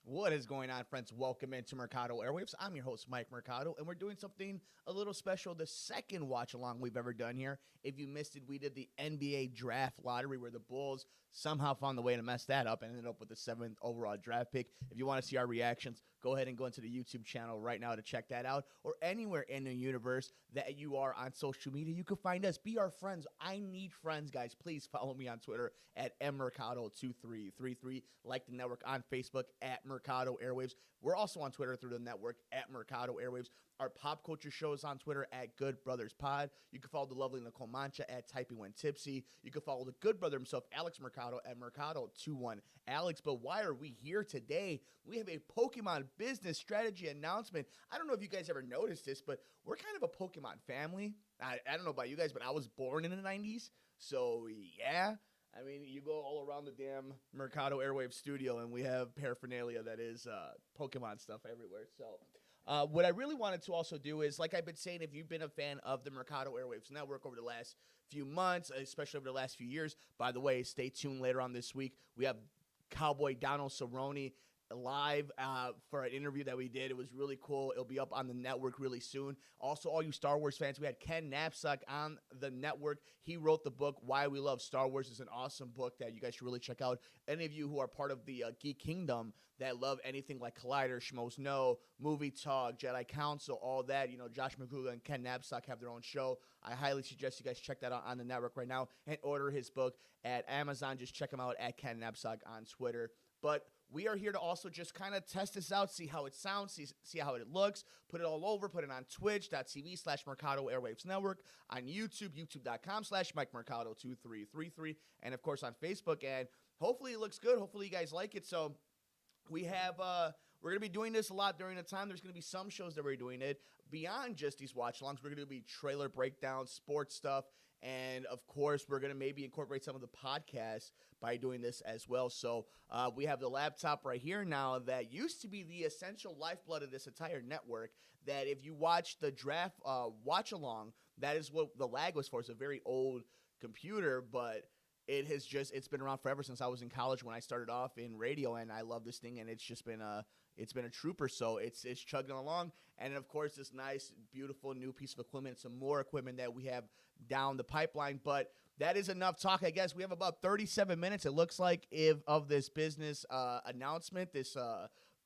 What is going on, friends? Welcome into Mercado Airwaves. I'm your host, Mike Mercado, and we're doing something a little special, the second watch-along we've ever done here. If you missed it, we did the NBA Draft Lottery where the Bulls somehow found the way to mess that up and ended up with the 7th overall draft pick. If you want to see our reactions, go ahead and go into the YouTube channel right now to check that out, or anywhere in the universe that you are on social media. You can find us. Be our friends. I need friends, guys. Please follow me on Twitter at mmercado2333. Like the network on Facebook at Mercado Airwaves. We're also on Twitter through the network at Mercado Airwaves. Our pop culture show is on Twitter at Good Brothers Pod. You can follow the lovely Nicole Mancha at Typing When Tipsy. You can follow the good brother himself, Alex Mercado, at Mercado21 Alex. But why are we here today? We have a Pokemon business strategy announcement. I don't know if you guys ever noticed this, but we're kind of a Pokemon family. I don't know about you guys, but I was born in the 90s. So, yeah. I mean, you go all around the damn Mercado Airwaves studio, and we have paraphernalia that is Pokemon stuff everywhere. So what I really wanted to also do is, like I've been saying, if you've been a fan of the Mercado Airwaves network over the last few months, especially over the last few years, by the way, stay tuned later on this week. We have Cowboy Donald Cerrone live for an interview that we did. It was really cool. It'll be up on the network really soon. Also, all you Star Wars fans, we had Ken Knapsack on the network. He wrote the book Why We Love Star Wars. It's an awesome book that you guys should really check out. Any of you who are part of the Geek Kingdom that love anything like Collider, Schmoes Know, Movie Talk, Jedi Council, all that, you know, Josh McCouga and Ken Knapsack have their own show. I highly suggest you guys check that out on the network right now and order his book at Amazon. Just check him out at Ken Knapsack on Twitter. But we are here to also just kind of test this out, see how it sounds, see how it looks, put it all over, put it on twitch.tv/Mercado Airwaves Network, on YouTube, youtube.com/MikeMercado2333, and of course on Facebook. And hopefully it looks good. Hopefully you guys like it. So we have, we're going to be doing this a lot during the time. There's going to be some shows that we're doing it. Beyond just these watch-alongs, we're going to be trailer breakdowns, sports stuff, and, of course, we're going to maybe incorporate some of the podcasts by doing this as well. So we have the laptop right here now that used to be the essential lifeblood of this entire network, that if you watch the draft watch-along, that is what the lag was for. It's a very old computer, but it's been around forever since I was in college when I started off in radio, and I love this thing, and it's just been a trooper. So it's chugging along, and of course this nice, beautiful new piece of equipment, some more equipment that we have down the pipeline. But that is enough talk, I guess. We have about 37 minutes, it looks like, of this business announcement, this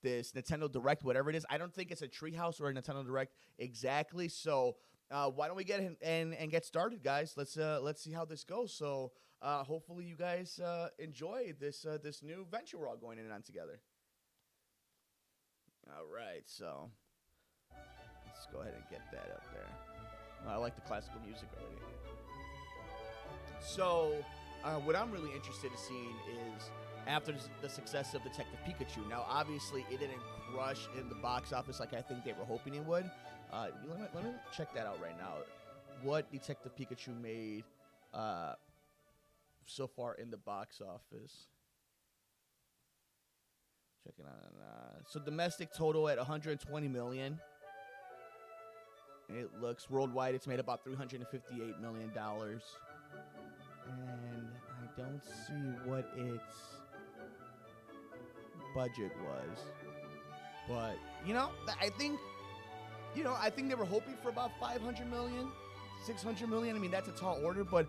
Nintendo Direct, whatever it is. I don't think it's a Treehouse or a Nintendo Direct exactly. So why don't we get in and get started, guys? Let's see how this goes. So hopefully you guys enjoy this new venture we're all going in on together. All right, so let's go ahead and get that up there. I like the classical music already. So what I'm really interested in seeing is, after the success of Detective Pikachu, now obviously it didn't crush in the box office like I think they were hoping it would. Let me check that out right now. What Detective Pikachu made so far in the box office. Checking on. So domestic total at $120 million. It looks worldwide. It's made about $358 million. And I don't see what its budget was. But, I think they were hoping for about $500 million, $600 million. I mean, that's a tall order, but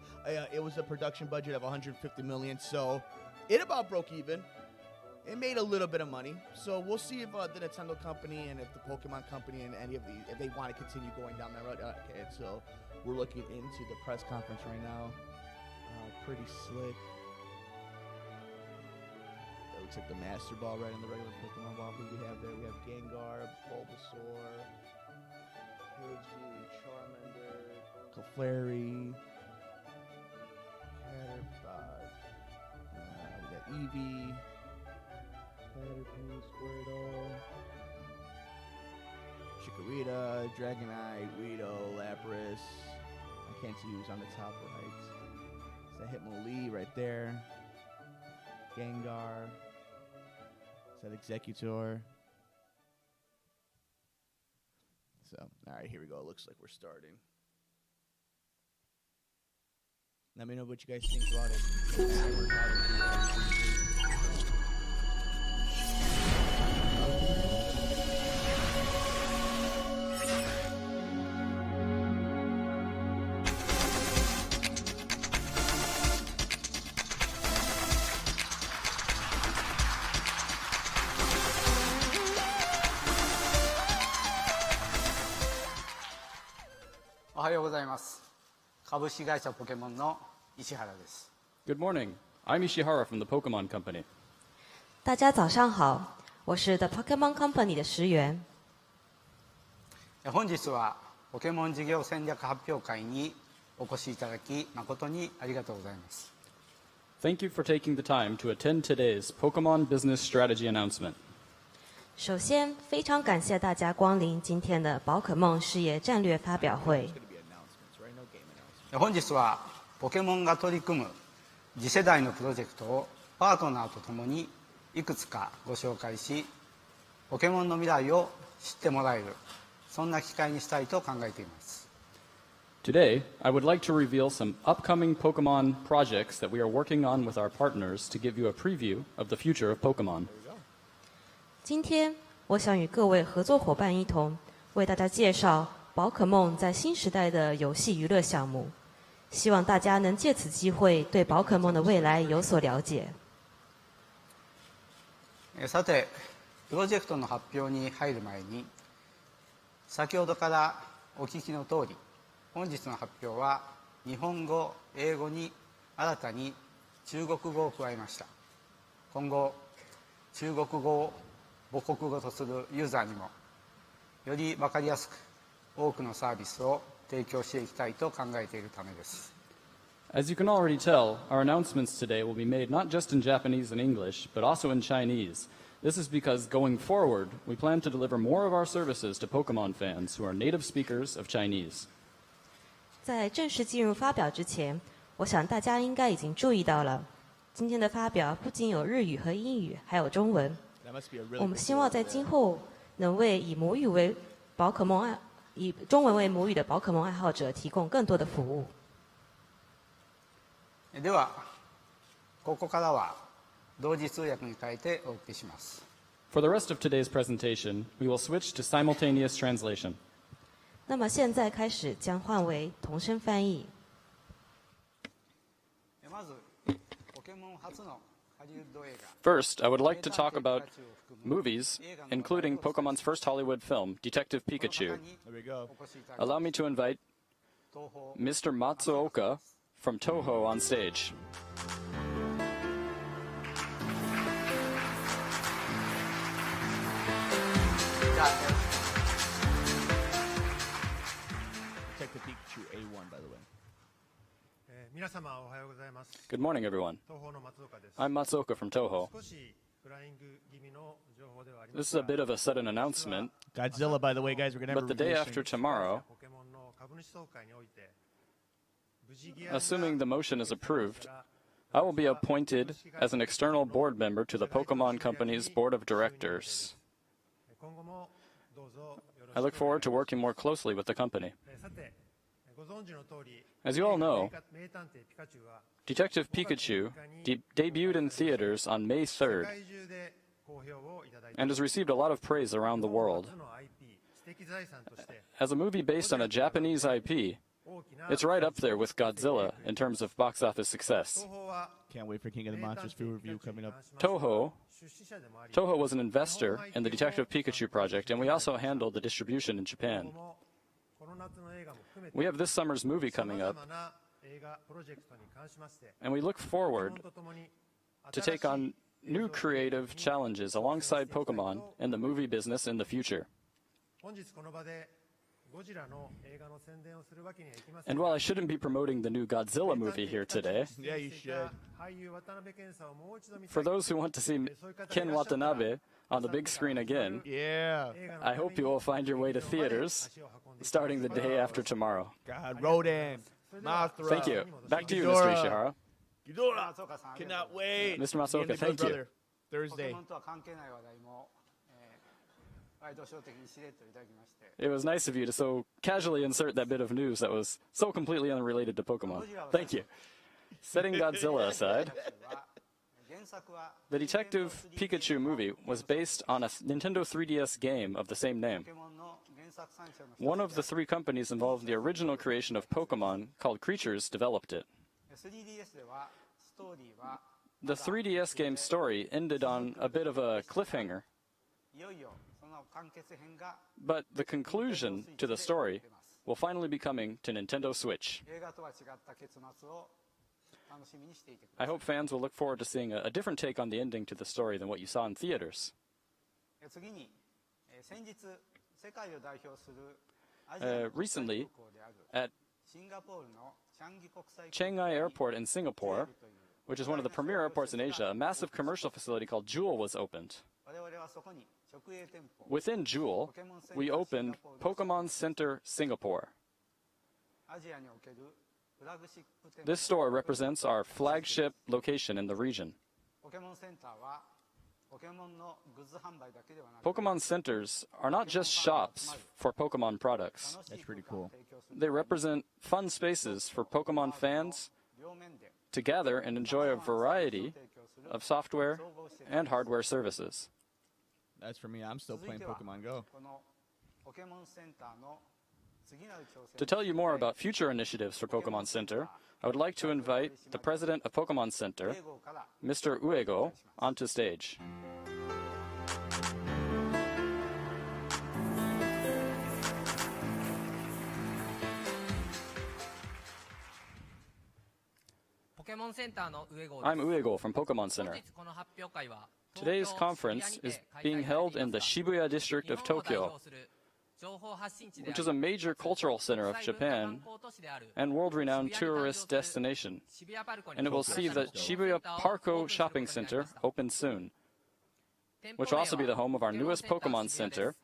it was a production budget of $150 million. So it about broke even. It made a little bit of money. So we'll see if the Nintendo company and if the Pokemon company and any of these, if they want to continue going down that road. Okay, so we're looking into the press conference right now. Pretty slick. It looks like the Master Ball right in the regular Pokemon Ball. Who we have there? We have Gengar, Bulbasaur, Pidgey, Charmander, Clefairy, Caterpie. We got Eevee, Caterpie, Squirtle, Chikorita, Dragonite, Weedle, Lapras. I can't see who's on the top right. It's that Hitmonlee right there. Gengar. It's that Executor. So, all right, here we go. It looks like we're starting. Let me know what you guys think about it. おはようございます。株式会社ポケモンの石原です。Good morning. I'm Ishihara from the Pokemon Company. 大家早上好，我是 The Pokémon Company 的石原。本日はポケモン事業戦略発表会にお越しいただき誠にありがとうございます。Thank you for taking the time to attend today's Pokemon Business Strategy announcement. 首先，非常感谢大家光临今天的宝可梦事業戰略發表會。本日はポケモンが取り組む次世代のプロジェクトをパートナーとともにいくつかご紹介し、ポケモンの未来を知ってもらえる、そんな機会にしたいと考えています。Today, I would like to reveal some upcoming Pokemon projects that we are working on with our partners to give you a preview of the future of Pokemon. 今天，我想与各位合作伙伴一同為大家介紹寶可夢在新時代的遊戲娛樂項目，希望大家能借此機會對寶可夢的未來有所了解。さて、プロジェクトの発表に入る前に、先ほどからお聞きの通り、本日の発表は日本語、英語に新たに中国語を加えました。今後、中国語を母国語とするユーザーにもより分かりやすく多くのサービスを提供していきたいと考えているためです。As you can already tell, our announcements today will be made not just in Japanese and English, but also in Chinese. This is because going forward, we plan to deliver more of our services to Pokemon fans who are native speakers of Chinese. 在正式进入发表之前，我想大家应该已经注意到了，今天的发表不仅有日语和英语，还有中文。我们希望在今后能为以中文为母语的宝可梦爱好者提供更多的服務。では、ここからは同時通訳に変えてお送りします。For the rest of today's presentation, we will switch to simultaneous translation. 那么现在開始將換為同聲翻譯。まず、ポケモン初のハリウッド映画。First, I would like to talk about movies, including Pokemon's first Hollywood film, Detective Pikachu. There we go. Allow me to invite Mr. Matsuoka from Toho on stage. Detective Pikachu A1, by the way. Good morning, everyone. I'm Matsuoka from Toho. This is a bit of a sudden announcement, Godzilla, by the way, guys, we're going to have but the day after tomorrow, assuming the motion is approved, I will be appointed as an external board member to the Pokemon Company's board of directors. I look forward to working more closely with the company. As you all know, Detective Pikachu debuted in theaters on May 3rd and has received a lot of praise around the world. As a movie based on a Japanese IP, it's right up there with Godzilla in terms of box office success. Can't wait for King of the Monsters food review coming up. Toho was an investor in the Detective Pikachu project, and we also handled the distribution in Japan. We have this summer's movie coming up, and we look forward to take on new creative challenges alongside Pokemon in the movie business in the future. And while I shouldn't be promoting the new Godzilla movie here today, Yeah, you should. for those who want to see Ken Watanabe on the big screen again, Yeah. I hope you will find your way to theaters starting the day after tomorrow. God, Rodan. Mothra. Thank you. Back to you, Ghidorah. Mr. Ishihara. Ghidorah. Cannot wait. Mr. Matsuoka, Anime thank you. brother. Thursday. ポケモンとは関係ない話題も、ワイドショー的にしれっといただきまして。 It was nice of you to so casually insert that bit of news that was so completely unrelated to Pokemon. Thank you. Setting Godzilla aside, the Detective Pikachu movie was based on a Nintendo 3DS game of the same name. One of the three companies involved in the original creation of Pokemon, called Creatures, developed it. The 3DS game's story ended on a bit of a cliffhanger, but the conclusion to the story will finally be coming to Nintendo Switch. 映画とは違った結末を楽しみにしていてくだ I さい。 hope fans will look forward to seeing a different take on the ending to the story than what you saw in theaters. 次に、先日世界を代表するアジアの国際 Recently, 空港である at シンガポールのチャンギ国際空港 Chiang Mai Airport in Singapore, which is one of the premier airports in Asia, a massive commercial facility called Jewel was opened. 我々はそこに直営店舗 Within Jewel, we opened Pokemon Center Singapore. アジアにおけるフラグシップ店 This store represents our flagship location in the region. ポケモンセンターはポケモンのグッズ販売だけではなく Pokemon centers are not just shops for Pokemon products. 楽しい That's pretty 空間を cool. 提供する They represent fun spaces for Pokemon fans 両面で to gather and enjoy a variety 提供する of software and hardware services. That's for me. I'm still 続い playing ては Pokemon Go. このポケモンセンターの次なる挑戦 To tell you more about future initiatives for Pokemon Center, I would like to invite the president of Pokemon Center, 英語から Mr. Uego, onto stage. I'm Uego from Pokemon Center. Today's conference is being held in the Shibuya district of Tokyo, which is a major cultural center of Japan and world-renowned tourist destination. And it will see the Shibuya Parko Shopping Center open soon, which will also be the home of our newest Pokemon Center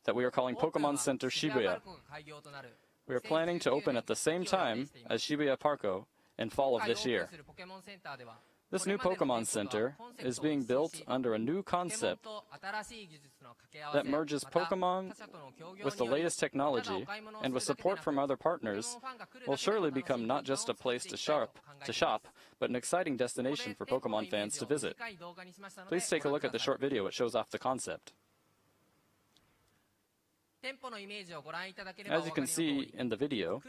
that we are calling Pokemon Center Shibuya. We are planning to open at the same time as Shibuya Parko in fall of this year. This new Pokemon Center is being built under a new concept that merges Pokemon with the latest technology, and with support from other partners, will surely become not just a place to shop, but an exciting destination for Pokemon fans to visit. Please take a look at the short video. It shows off the concept. As you can see in the video,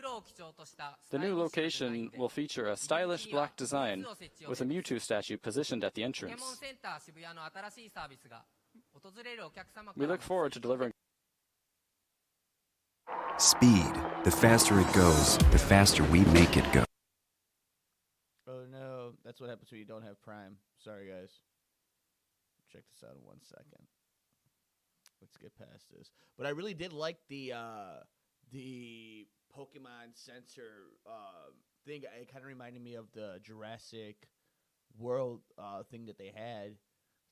the new location will feature a stylish black design with a Mewtwo statue positioned at the entrance. We look forward to delivering. Speed. The faster it goes, the faster we make it go. Oh no, that's what happens when you don't have Prime. Sorry guys. Check this out in 1 second. Let's get past this. But I really did like the Pokemon Center thing. It kind of reminded me of the Jurassic World thing that they had.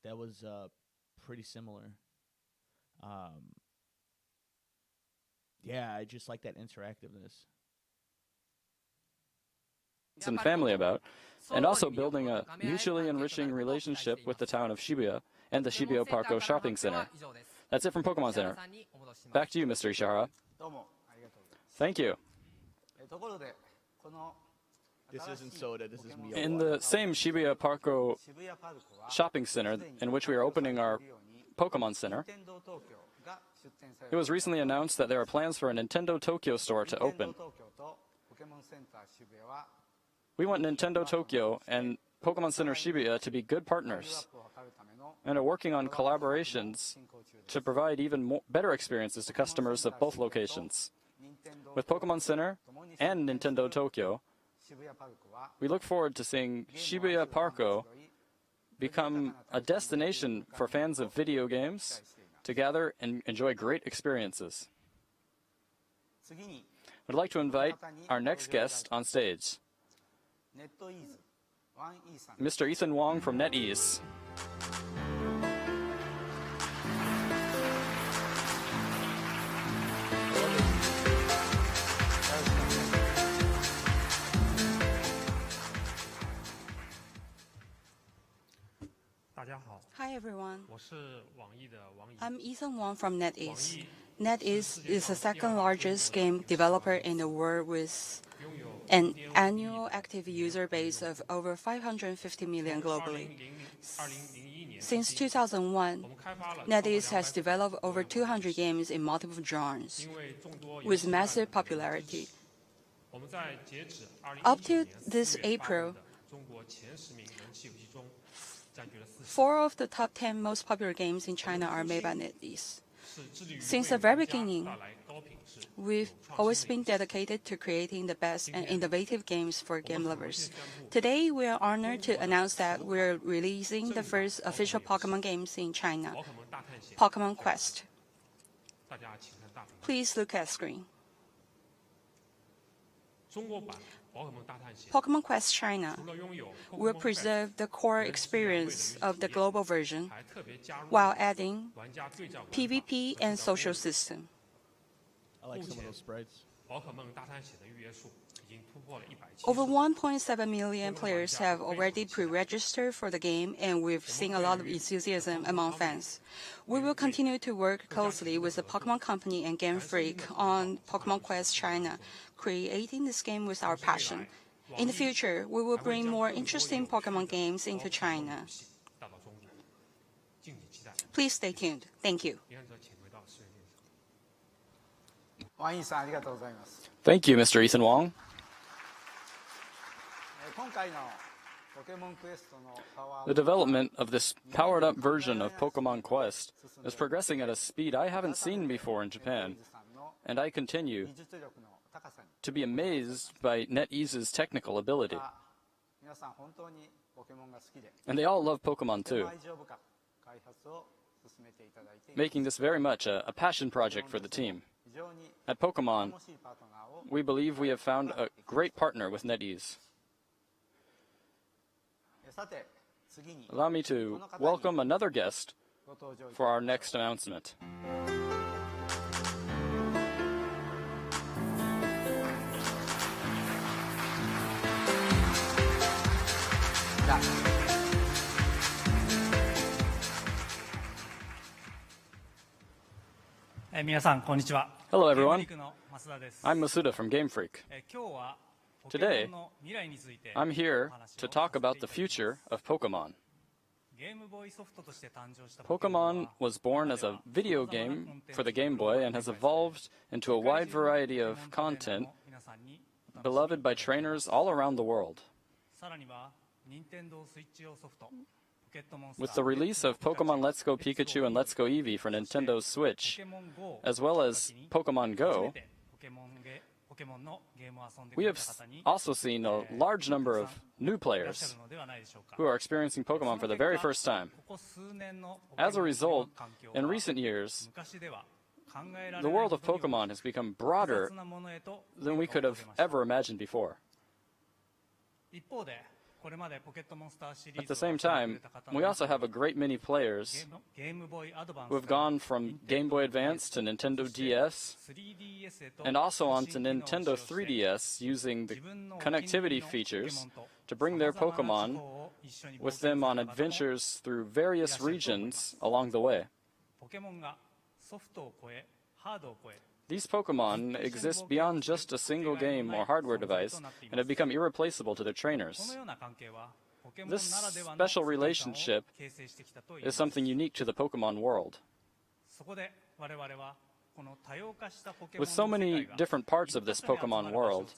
That was pretty similar. Yeah, I just like that interactiveness. And family about, and also building a mutually enriching relationship with the town of Shibuya and the Shibuya Parko Shopping Center. That's it from Pokemon Center. Back to you, Mr. Ishihara. どうもありがとうございます Thank you. ところでこの This isn't soda, this is meal. In the same Shibuya Parko 渋谷パルコは shopping center in which we are opening our Pokemon Center, 任天堂東京が出店され it was recently announced that there are plans for a Nintendo Tokyo store to 任天 open. 堂東京とポケモンセンター渋谷は We want Nintendo Tokyo and Pokemon Center Shibuya to be good レベルアッ partners プを図るための and are working on collaborations 進行中です to provide even more, better experiences to customers of both locations. 任天堂 With Pokemon Center and Nintendo Tokyo, 渋谷パルコは we look forward to seeing Shibuya Parko become a destination for fans of video games to gather and enjoy great experiences. 次に I'd like to invite our next guest on stage, ネットイーズワンイーさん Mr. Ethan Wong from NetEase. Hi everyone, 我是网易的王毅。 I'm Ethan Wong from NetEase. NetEase is the second largest game developer in the world with an annual active user base of over 550 million globally. 2001年， Since 2001, NetEase has developed over 200 games in multiple genres 因为众多 with massive popularity. 我们在截止 Up 2019 to 年 this 4月8 April, 日的中国前10名人气游戏中，占据了40%。 4 of the top 10 most popular games in China are made by NetEase. Since the very beginning, we've always been dedicated to creating the best and innovative games for game lovers. Today, we are honored to announce that we're releasing the first official Pokemon games in China, Pokémon Quest. Please look at screen. Pokémon Quest China will preserve the core experience of the global version while adding PvP and social system. I like some of those sprites. Over 1.7 million players have already pre-registered for the game, and we've seen a lot of enthusiasm among fans. We will continue to work closely with the Pokémon Company and Game Freak on Pokémon Quest China, creating this game with our passion. In the future, we will bring more interesting Pokémon games into China. Please stay tuned. Thank you. Thank you, Mr. Ethan Wong. The development of this powered-up version of Pokemon Quest is progressing at a speed I haven't seen before in Japan, and I continue to be amazed by NetEase's technical ability. And they all love Pokemon too, making this very much a passion project for the team. At Pokemon, we believe we have found a great partner with NetEase. Allow me to welcome another guest for our next announcement. Hello everyone, I'm Masuda from Game Freak. Today, I'm here to talk about the future of Pokemon. Pokemon was born as a video game for the Game Boy and has evolved into a wide variety of content beloved by trainers all around the world. With the release of Pokemon Let's Go Pikachu and Let's Go Eevee for Nintendo Switch, as well as Pokemon Go, we have also seen a large number of new players who are experiencing Pokemon for the very first time. As a result, in recent years, the world of Pokemon has become broader than we could have ever imagined before. At the same time, we also have a great many players who have gone from Game Boy Advance to Nintendo DS and also on to Nintendo 3DS using the connectivity features to bring their Pokemon with them on adventures through various regions along the way. These Pokemon exist beyond just a single game or hardware device and have become irreplaceable to their trainers. This special relationship is something unique to the Pokemon world. With so many different parts of this Pokemon world,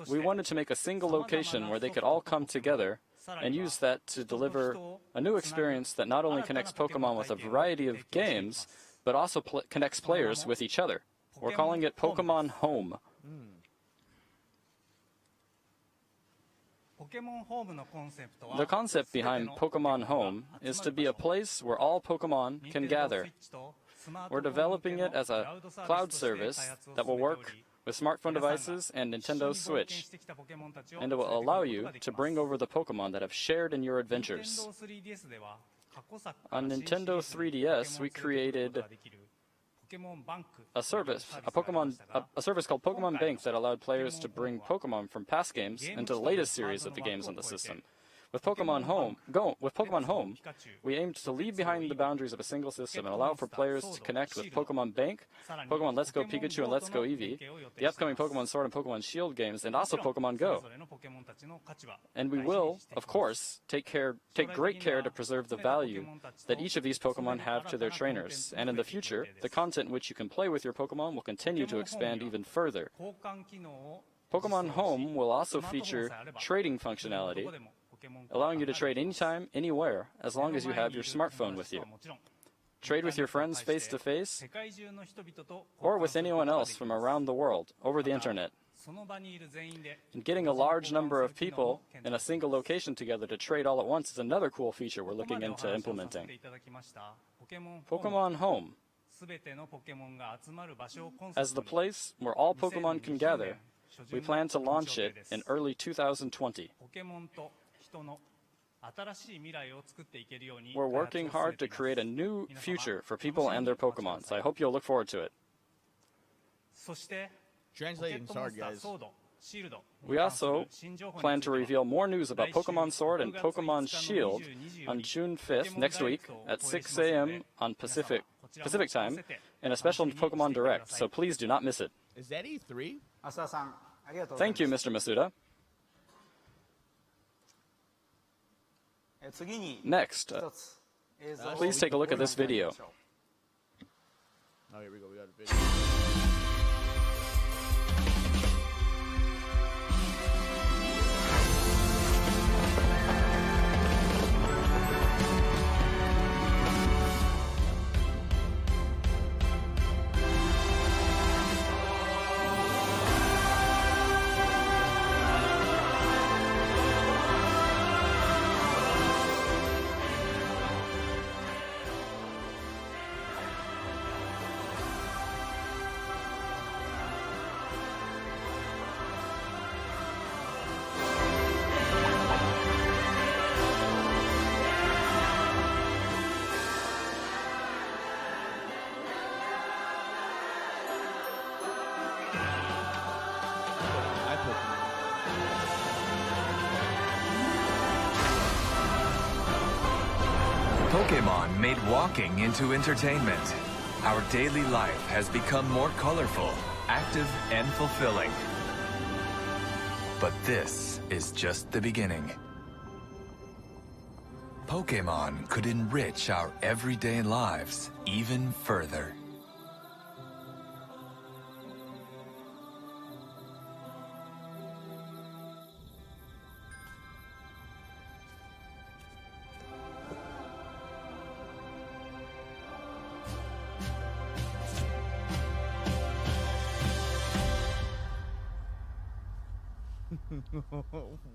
we wanted to make a single location where they could all come together and use that to deliver a new experience that not only connects Pokemon with a variety of games, but also connects players with each other. We're calling it Pokemon Home. The concept behind Pokemon Home is to be a place where all Pokemon can gather. We're developing it as a cloud service that will work with smartphone devices and Nintendo Switch, and it will allow you to bring over the Pokemon that have shared in your adventures. On Nintendo 3DS, we created a service called Pokemon Bank that allowed players to bring Pokemon from past games into the latest series of the games on the system. With Pokemon Home, we aimed to leave behind the boundaries of a single system and allow for players to connect with Pokemon Bank, Pokemon Let's Go Pikachu and Let's Go Eevee, the upcoming Pokemon Sword and Pokemon Shield games, and also Pokemon Go. And we will, of course, take great care to preserve the value that each of these Pokemon have to their trainers. And in the future, the content in which you can play with your Pokemon will continue to expand even further. Pokemon Home will also feature trading functionality, allowing you to trade anytime, anywhere, as long as you have your smartphone with you. trade with your friends face to face, or with anyone else from around the world over the internet. And getting a large number of people in a single location together to trade all at once is another cool feature we're looking into implementing. Pokemon Home. As the place where all Pokemon can gather, we plan to launch it in early 2020. We're working hard to create a new future for people and their Pokemon, so I hope you'll look forward to it. Translating's hard, guys. We also plan to reveal more news about Pokemon Sword and Pokemon Shield on June 5th, next week, at 6 a.m. on Pacific time, in a special Pokemon Direct, so please do not miss it. Is that E3? Thank you, Mr. Masuda. Next, please take a look at this video. Oh, here we go. We got a video. Pokémon made walking into entertainment. Our daily life has become more colorful, active, and fulfilling. But this is just the beginning. Pokémon could enrich our everyday lives even further.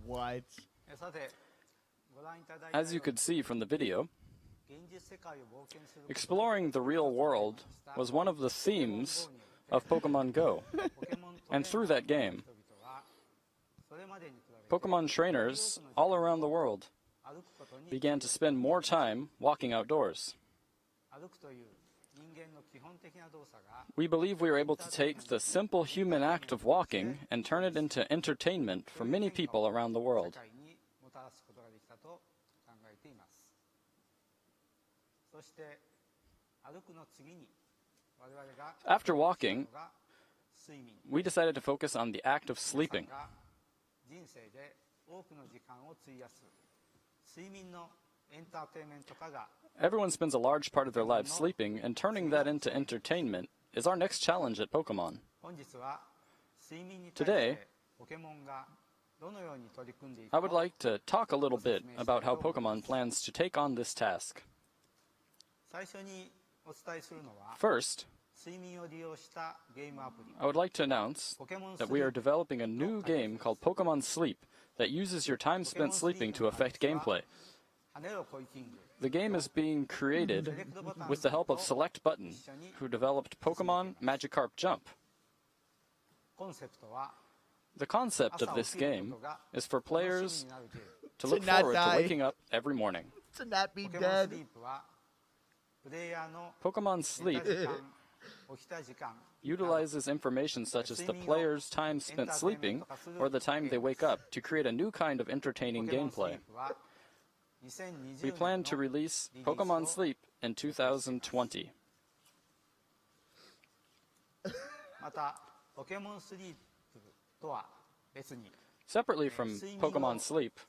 What? As you could see from the video, exploring the real world was one of the themes of Pokemon Go. And through that game, Pokemon trainers all around the world began to spend more time walking outdoors. We believe we were able to take the simple human act of walking and turn it into entertainment for many people around the world. After walking, we decided to focus on the act of sleeping. Everyone spends a large part of their lives sleeping, and turning that into entertainment is our next challenge at Pokemon. Today, I would like to talk a little bit about how Pokemon plans to take on this task. First, I would like to announce that we are developing a new game called Pokemon Sleep that uses your time spent sleeping to affect gameplay. The game is being created with the help of Select Button, who developed Pokemon Magikarp Jump. The concept of this game is for players to look forward to waking up every morning. To not be dead. Pokemon Sleep utilizes information such as the player's time spent sleeping or the time they wake up to create a new kind of entertaining gameplay. We plan to release Pokemon Sleep in 2020. Separately from Pokemon Sleep,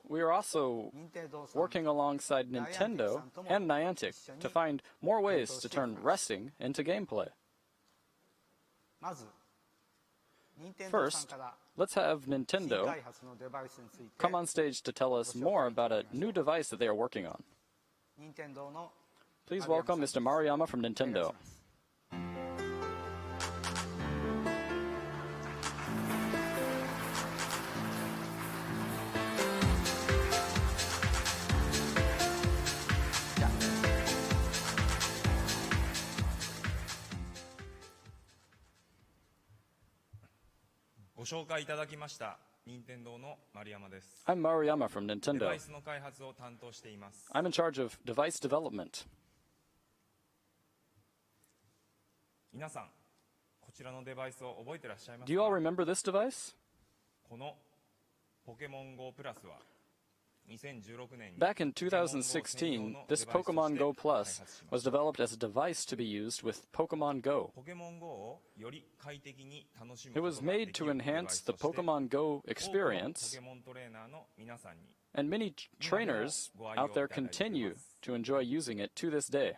we are also working alongside Nintendo and Niantic to find more ways to turn resting into gameplay. First, let's have Nintendo come on stage to tell us more about a new device that they are working on. Please welcome Mr. Maruyama from Nintendo. I'm Maruyama from Nintendo. I'm in charge of device development. Do you all remember this device? Back in 2016, this Pokemon Go Plus was developed as a device to be used with Pokemon Go. It was made to enhance the Pokemon Go experience, and many trainers out there continue to enjoy using it to this day.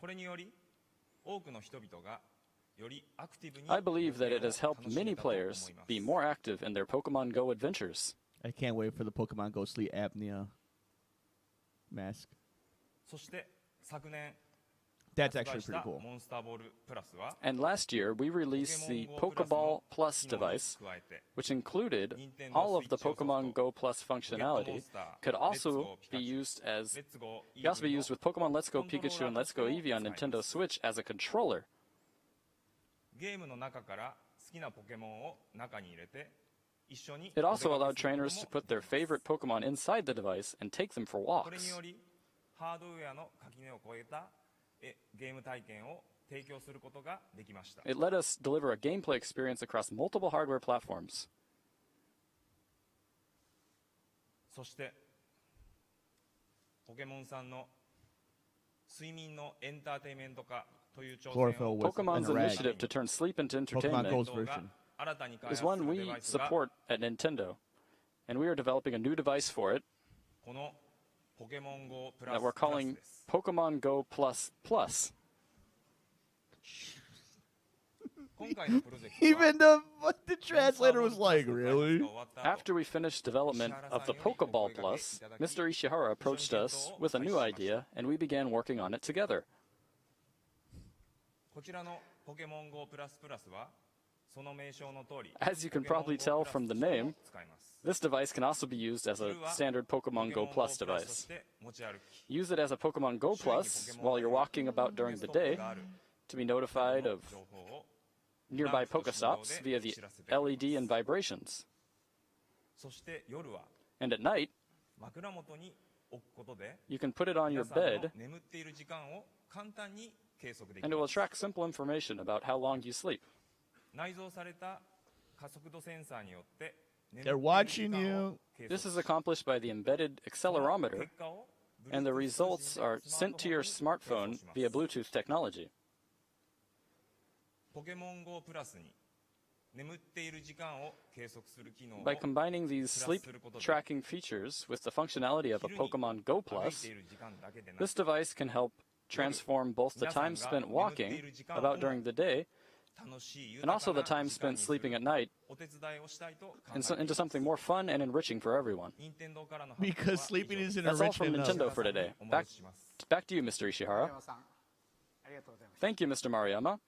I believe that it has helped many players be more active in their Pokemon Go adventures. I can't wait for the Pokemon Go sleep apnea mask. That's actually pretty cool. And last year, we released the Pokeball Plus device, which included all of the Pokemon Go Plus functionality. Could also be used with Pokemon Let's Go Pikachu and Let's Go Eevee on Nintendo Switch as a controller. It also allowed trainers to put their favorite Pokemon inside the device and take them for walks. It let us deliver a gameplay experience across multiple hardware platforms. Pokemon's initiative to turn sleep into entertainment is one we support at Nintendo, and we are developing a new device for it that we're calling Pokemon Go Plus Plus. Even the translator was like, really? After we finished development of the Pokeball Plus, Mr. Ishihara approached us with a new idea, and we began working on it together. As you can probably tell from the name, this device can also be used as a standard Pokemon Go Plus device. Use it as a Pokemon Go Plus while you're walking about during the day to be notified of nearby Pokestops via the LED and vibrations. And at night, you can put it on your bed, and it will track simple information about how long you sleep. They're watching you. This is accomplished by the embedded accelerometer, and the results are sent to your smartphone via Bluetooth technology. By combining these sleep tracking features with the functionality of a Pokemon Go Plus, this device can help transform both the time spent walking about during the day and also the time spent sleeping at night into something more fun and enriching for everyone. Because sleeping is That's all from enriching. Nintendo for today. Back to you, Mr. Ishihara. Thank you, Mr. Maruyama.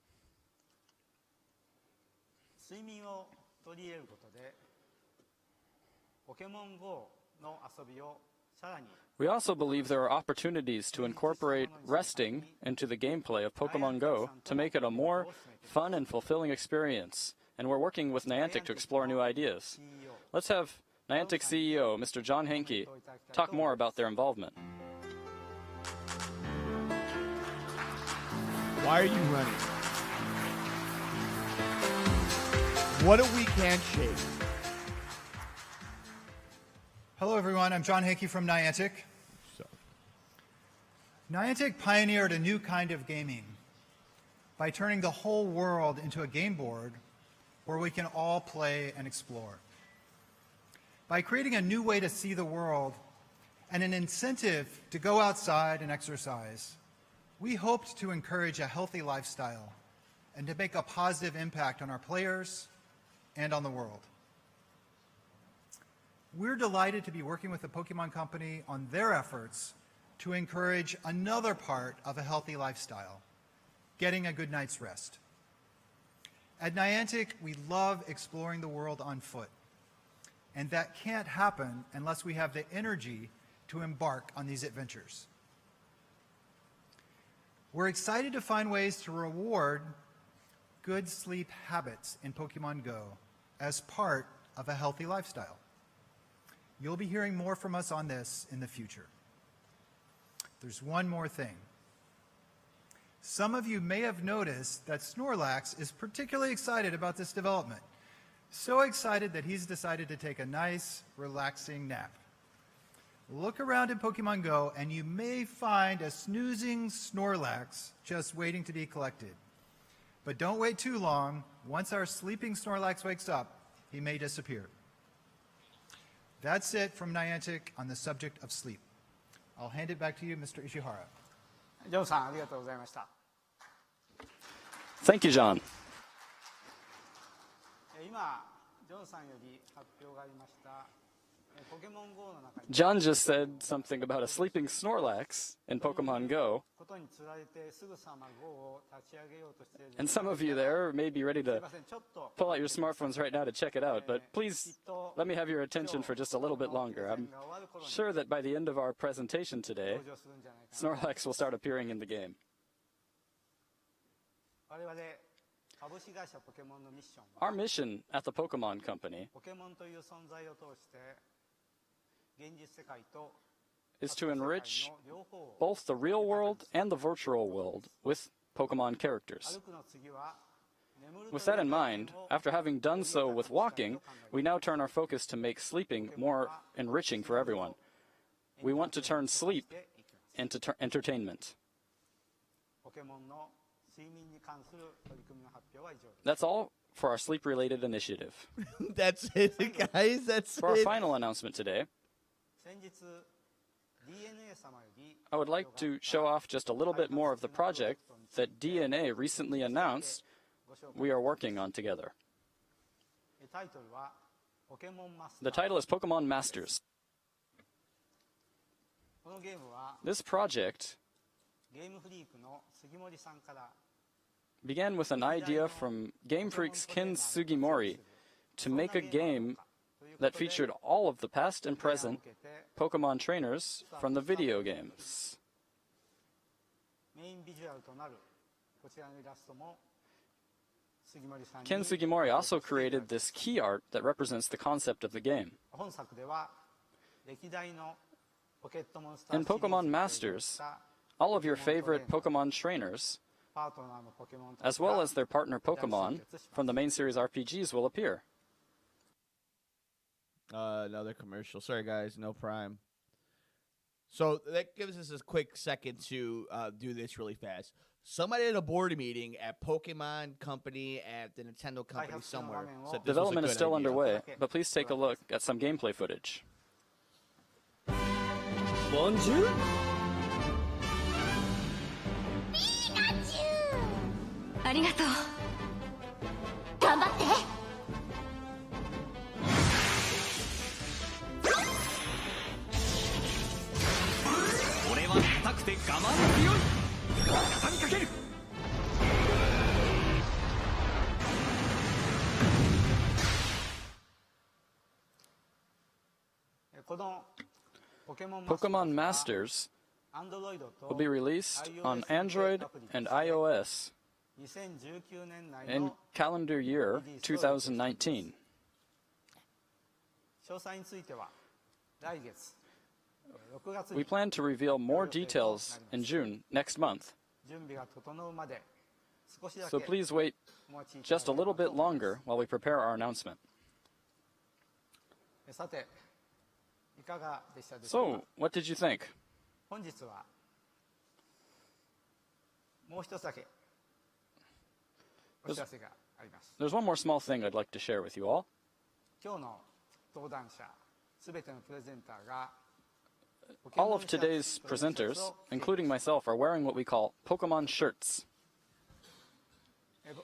We also believe there are opportunities to incorporate resting into the gameplay of Pokemon Go to make it a more fun and fulfilling experience, and we're working with Niantic to explore new ideas. Let's have Niantic CEO, Mr. John Henke, talk more about their involvement. Why are you running? What if we can't shake? Hello, everyone. I'm John Henke from Niantic. Niantic pioneered a new kind of gaming by turning the whole world into a game board where we can all play and explore. By creating a new way to see the world and an incentive to go outside and exercise, we hoped to encourage a healthy lifestyle and to make a positive impact on our players and on the world. We're delighted to be working with the Pokémon Company on their efforts to encourage another part of a healthy lifestyle, getting a good night's rest. At Niantic, we love exploring the world on foot, and that can't happen unless we have the energy to embark on these adventures. We're excited to find ways to reward good sleep habits in Pokemon Go as part of a healthy lifestyle. You'll be hearing more from us on this in the future. There's one more thing. Some of you may have noticed that Snorlax is particularly excited about this development. So excited that he's decided to take a nice, relaxing nap. Look around in Pokemon Go and you may find a snoozing Snorlax just waiting to be collected. But don't wait too long. Once our sleeping Snorlax wakes up, he may disappear. That's it from Niantic on the subject of sleep. I'll hand it back to you, Mr. Ishihara. ジョンさん、ありがとうございました。 Thank you, John. 今、ジョンさんより発表がありました。ポケモン GO の中に John just said something about a sleeping Snorlax in Pokemon Go. ことにつられてすぐさま GO を立ち上げようとしている。 And some of you there may be ready すい to ません、ちょっと pull out your smartphones right now to check it out, but please let me have your attention for just a little bit longer. I'm sure that by the end of our presentation today, 登場するんじゃないかな。 Snorlax will start appearing in the game. 我々株式会社ポケモンのミッションは Our mission at the Pokemon Company ポケモンという存在を通して現実世界と is to enrich 両方を both the real world and the virtual world with Pokemon characters. 歩くの次は眠る With that in mind, after having done so with walking, we now turn our focus to make sleeping more enriching for everyone. We want to turn sleep into entertainment. ポケモンの睡眠に関する取り組みの発表は以上です。 That's all for our sleep-related initiative. That's it, guys. That's For our it. final announcement today, 先日 DNA 様より I would like to show off just a little bit more of the project that DNA recently announced ご紹介 we are working on together. タイトルはポケモンマスタ The ー。 title is Pokemon Masters. このゲームは This project ゲームフリークの杉森さんから began with an idea from Game Freak's Ken Sugimori to make a game that featured all of the past and present Pokemon trainers from the video games. メインビジュアルとなるこちらのイラストも杉森さんに Ken Sugimori also created this key art that represents the concept of the game. 本作では歴代のポケットモンスター In シリーズ Pokemon に Masters, all of your favorite Pokemon trainers, パートナーのポケモンたち as well が as their partner Pokemon from the main series RPGs, will appear. Another commercial. Sorry, guys. No Prime. So that gives us a quick second to do this really fast. Somebody at a board meeting at Pokemon Company, at the Nintendo Company somewhere, said this was a Development is good still idea. underway, but please take a look at some gameplay footage. Bonjour. ありがとう頑張って俺は硬くて我慢強い畳みかけるこのポケモン Pokemon Masters Android will be released on Android and iOS 2019年内 in の calendar year 2019. 詳細については来月6月 We に plan to reveal more details in June next month, 準備が整うまで少しだ so け please wait お待ちいただ just a ければ little と bit longer while we prepare our announcement. さていかがでしたでしょう So, か what did you think? 本日はもう一つだけお知らせがあります There's one more small thing I'd like to share with you all. 今日の登壇者すべてのプレゼンターが All of today's presenters, including myself, are wearing what we call Pokemon shirts.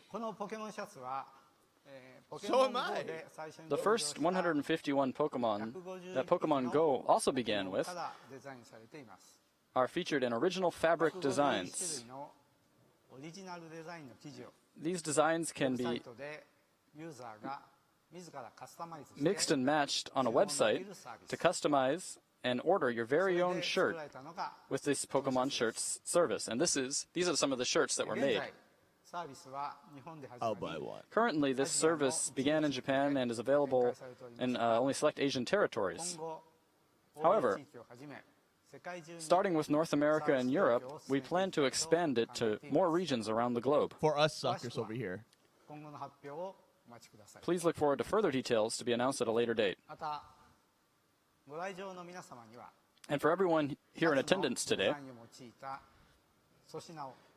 このポケモンシャツはポケ So モ am ン GO I. で最初に The 登場 first した 151 Pokemon that Pokemon Go also began with からデザインされています are featured in original fabric designs. These designs can be mixed and matched on a website to customize and order your very own shirt with this Pokemon Shirts service. And these are some of the shirts that were made. I'll buy one. Currently, this service began in Japan and is available in only select Asian territories. However, starting with North America and Europe, we plan to expand it to more regions around the globe. For us suckers over here. Please look forward to further details to be announced at a later date. And for everyone here in attendance today,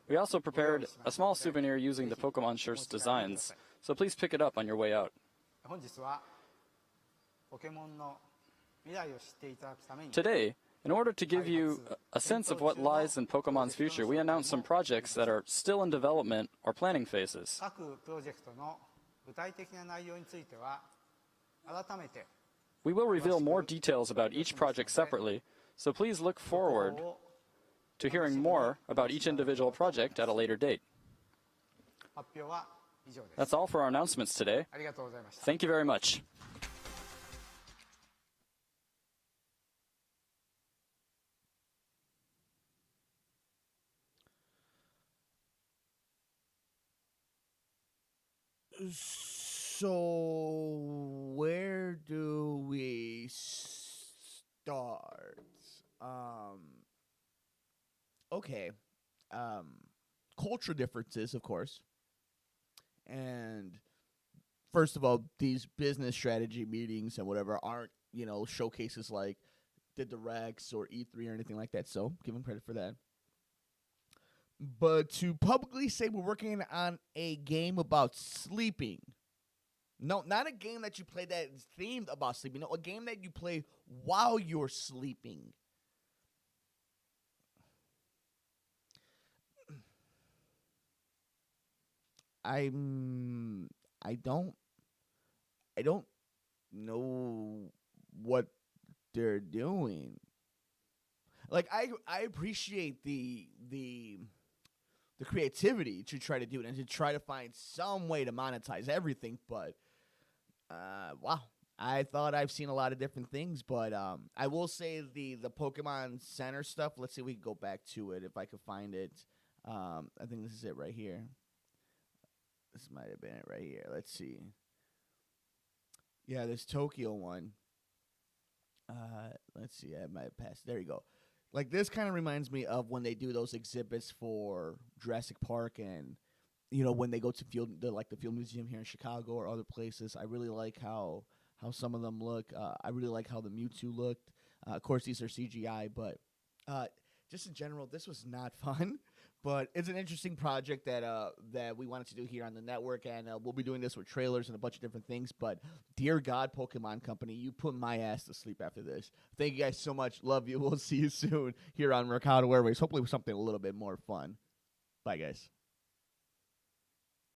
we also prepared a small souvenir using the Pokemon Shirts designs, so please pick it up on your way out. Today, in order to give you a sense of what lies in Pokemon's future, we announced some projects that are still in development or planning phases. We will reveal more details about each project separately, so please look forward to hearing more about each individual project at a later date. That's all for our announcements today. Thank you very much. So, where do we start? Okay. Culture differences, of course. And first of all, these business strategy meetings and whatever aren't, showcases like the Directs or E3 or anything like that. So, give them credit for that. But to publicly say we're working on a game about sleeping. No, not a game that you play that is themed about sleeping. No, a game that you play while you're sleeping. I don't know what they're doing. Like I appreciate the creativity to try to do it and to try to find some way to monetize everything, but wow, I thought I've seen a lot of different things, but I will say the Pokemon Center stuff. Let's see if we can go back to it if I could find it. I think this is it right here. This might have been it right here. Let's see. Yeah, this Tokyo one. Let's see. I might have passed. There you go. Like, this kind of reminds me of when they do those exhibits for Jurassic Park and, when they go to the Field Museum here in Chicago or other places. I really like how some of them look. I really like how the Mewtwo looked. Of course, these are CGI, but just in general, this was not fun. But it's an interesting project that we wanted to do here on the network, and we'll be doing this with trailers and a bunch of different things. But dear God, Pokemon Company, you put my ass to sleep after this. Thank you guys so much. Love you. We'll see you soon here on Mercado Airwaves. Hopefully with something a little bit more fun. Bye, guys.